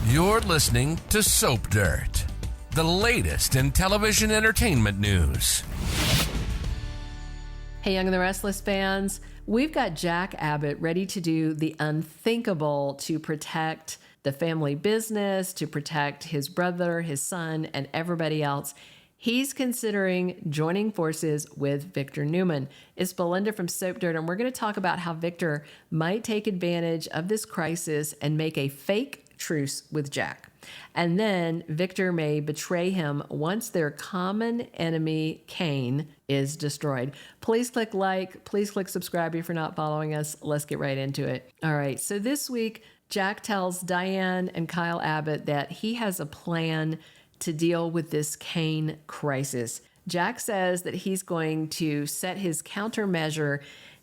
You're listening to Soap Dirt, the latest in television entertainment news. Hey, Young and the Restless fans, we've got Jack Abbott ready to do the unthinkable to protect the family business, to protect his brother, his son, and everybody else. He's considering joining forces with Victor Newman. It's Belinda from Soap Dirt, and we're going to talk about how Victor might take advantage of this crisis and make a fake truce with Jack. And then Victor may betray him once their common enemy, Cain, is destroyed. Please click like, please click subscribe if you're not following us. Let's get right into it. All right, so this week, Jack tells Diane and Kyle Abbott that he has a plan to deal with this Cain crisis. Jack says that he's going to set his countermeasure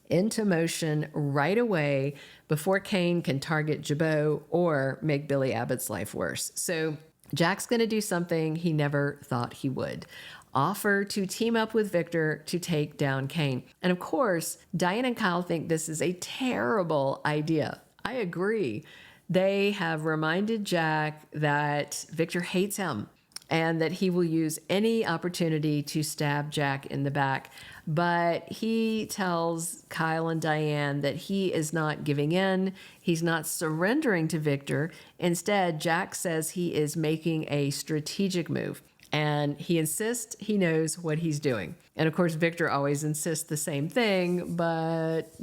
into motion right away before Cain can target Jabot or make Billy Abbott's life worse. So Jack's going to do something he never thought he would. Offer to team up with Victor to take down Cain. And of course, Diane and Kyle think this is a terrible idea. I agree. They have reminded Jack that Victor hates him and that he will use any opportunity to stab Jack in the back. But he tells Kyle and Diane that he is not giving in. He's not surrendering to Victor. Instead, Jack says he is making a strategic move. And he insists he knows what he's doing. And of course, Victor always insists the same thing, but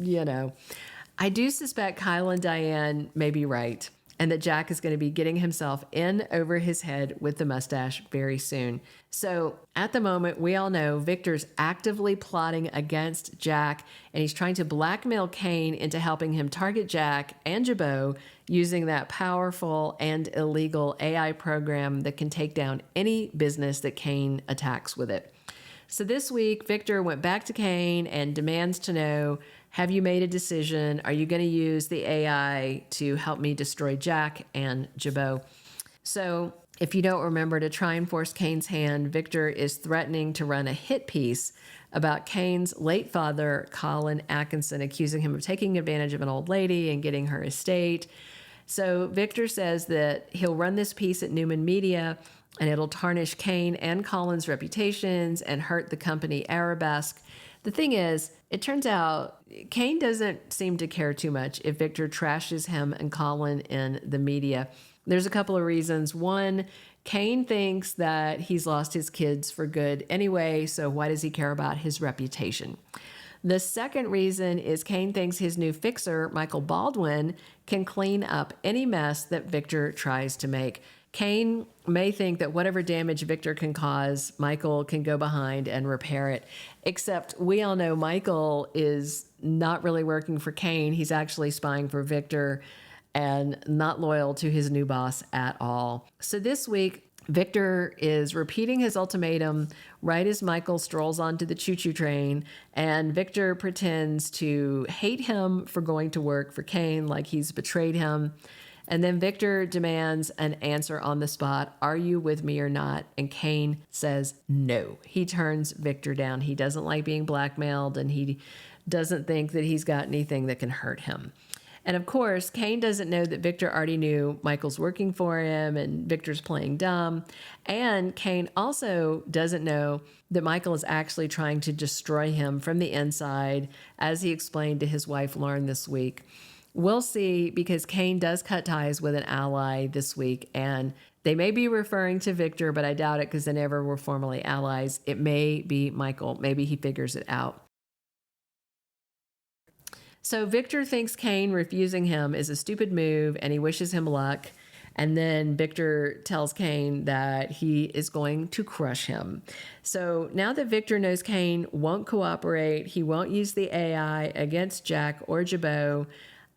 I do suspect Kyle and Diane may be right, and that Jack is going to be getting himself in over his head with the mustache very soon. So at the moment, we all know Victor's actively plotting against Jack, and he's trying to blackmail Cain into helping him target Jack and Jabot using that powerful and illegal AI program that can take down any business that Cain attacks with it. So this week, Victor went back to Cain and demands to know, have you made a decision? Are you going to use the AI to help me destroy Jack and Jabot? So if you don't remember, to try and force Cain's hand, Victor is threatening to run a hit piece about Cain's late father, Colin Atkinson, accusing him of taking advantage of an old lady and getting her estate. So Victor says that he'll run this piece at Newman Media, and it'll tarnish Cain and Colin's reputations and hurt the company Arabesque. The thing is, it turns out Cain doesn't seem to care too much if Victor trashes him and Colin in the media. There's a couple of reasons. One, Cain thinks that he's lost his kids for good anyway, so why does he care about his reputation? The second reason is Cain thinks his new fixer, Michael Baldwin, can clean up any mess that Victor tries to make. Cain may think that whatever damage Victor can cause, Michael can go behind and repair it. Except we all know Michael is not really working for Cain. He's actually spying for Victor and not loyal to his new boss at all. So this week, Victor is repeating his ultimatum right as Michael strolls onto the choo-choo train, and Victor pretends to hate him for going to work for Cain, like he's betrayed him. And then Victor demands an answer on the spot. Are you with me or not? And Cain says no. He turns Victor down. He doesn't like being blackmailed, and he doesn't think that he's got anything that can hurt him. And of course, Cain doesn't know that Victor already knew Michael's working for him and Victor's playing dumb. And Cain also doesn't know that Michael is actually trying to destroy him from the inside, as he explained to his wife, Lauren, this week. We'll see, because Cain does cut ties with an ally this week, and they may be referring to Victor, but I doubt it because they never were formally allies. It may be Michael. Maybe he figures it out. So Victor thinks Cain refusing him is a stupid move, and he wishes him luck. And then Victor tells Cain that he is going to crush him. So now that Victor knows Cain won't cooperate, he won't use the AI against Jack or Jabot,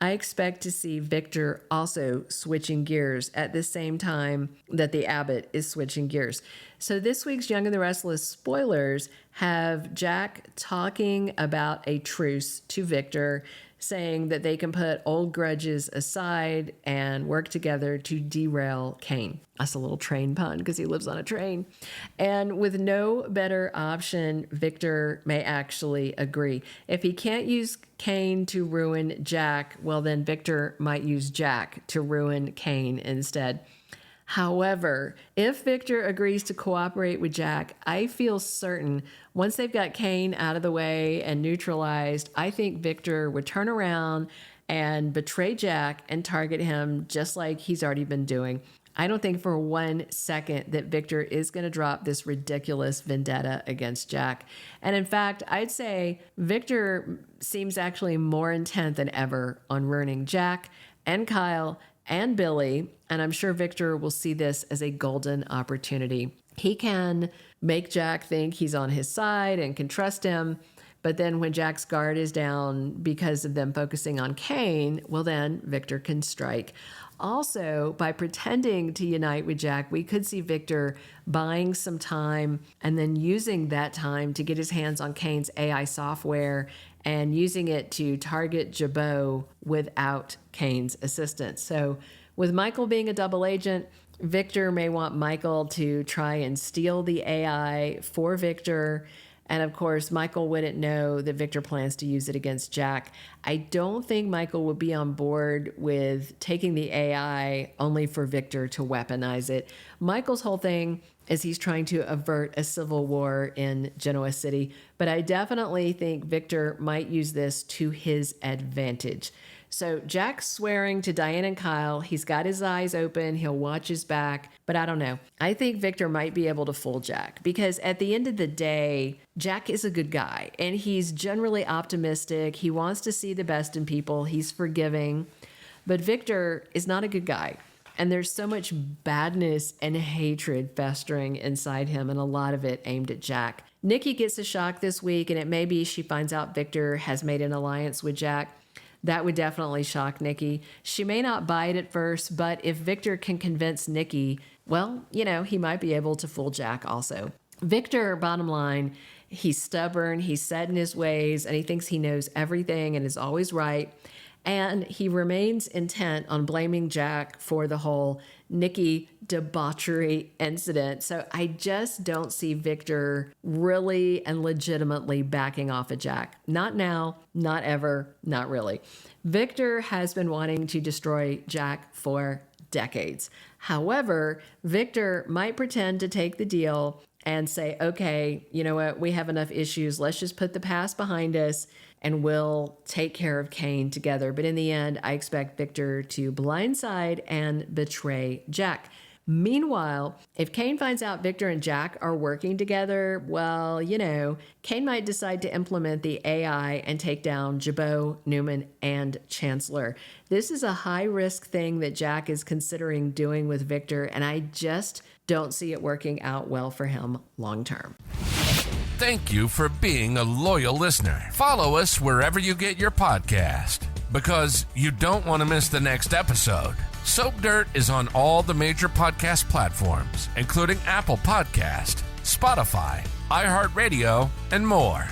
I expect to see Victor also switching gears at the same time that the Abbott is switching gears. So this week's Young and the Restless spoilers have Jack talking about a truce to Victor, saying that they can put old grudges aside and work together to derail Cain. That's a little train pun because he lives on a train. And with no better option, Victor may actually agree. If he can't use Cain to ruin Jack, well, then Victor might use Jack to ruin Cain instead. However, if Victor agrees to cooperate with Jack, I feel certain once they've got Cain out of the way and neutralized, I think Victor would turn around and betray Jack and target him just like he's already been doing. I don't think for 1 second that Victor is going to drop this ridiculous vendetta against Jack. And in fact, I'd say Victor seems actually more intent than ever on ruining Jack and Kyle and Billy, and I'm sure Victor will see this as a golden opportunity. He can make Jack think he's on his side and can trust him, but then when Jack's guard is down because of them focusing on Cain, well then Victor can strike. Also, by pretending to unite with Jack, we could see Victor buying some time and then using that time to get his hands on Cain's AI software and using it to target Jabot without Cain's assistance. So with Michael being a double agent, Victor may want Michael to try and steal the AI for Victor. And of course, Michael wouldn't know that Victor plans to use it against Jack. I don't think Michael would be on board with taking the AI only for Victor to weaponize it. Michael's whole thing is he's trying to avert a civil war in Genoa City, but I definitely think Victor might use this to his advantage. So Jack's swearing to Diane and Kyle. He's got his eyes open. He'll watch his back. But I don't know. I think Victor might be able to fool Jack because at the end of the day, Jack is a good guy and he's generally optimistic. He wants to see the best in people. He's forgiving. But Victor is not a good guy. And there's so much badness and hatred festering inside him, and a lot of it aimed at Jack. Nikki gets a shock this week, and it may be she finds out Victor has made an alliance with Jack. That would definitely shock Nikki. She may not buy it at first, but if Victor can convince Nikki, well, he might be able to fool Jack also. Victor, bottom line, he's stubborn, he's set in his ways, and he thinks he knows everything and is always right. And he remains intent on blaming Jack for the whole Nikki debauchery incident. So I just don't see Victor really and legitimately backing off of Jack. Not now, not ever, not really. Victor has been wanting to destroy Jack for decades. However, Victor might pretend to take the deal and say, okay, you know what, we have enough issues. Let's just put the past behind us and we'll take care of Cain together. But in the end, I expect Victor to blindside and betray Jack. Meanwhile, if Cain finds out Victor and Jack are working together, well, Cain might decide to implement the AI and take down Jabot, Newman, and Chancellor. This is a high-risk thing that Jack is considering doing with Victor, and I just don't see it working out well for him long-term. Thank you for being a loyal listener. Follow us wherever you get your podcast, because you don't want to miss the next episode. Soap Dirt is on all the major podcast platforms, including Apple Podcast, Spotify, iHeartRadio, and more.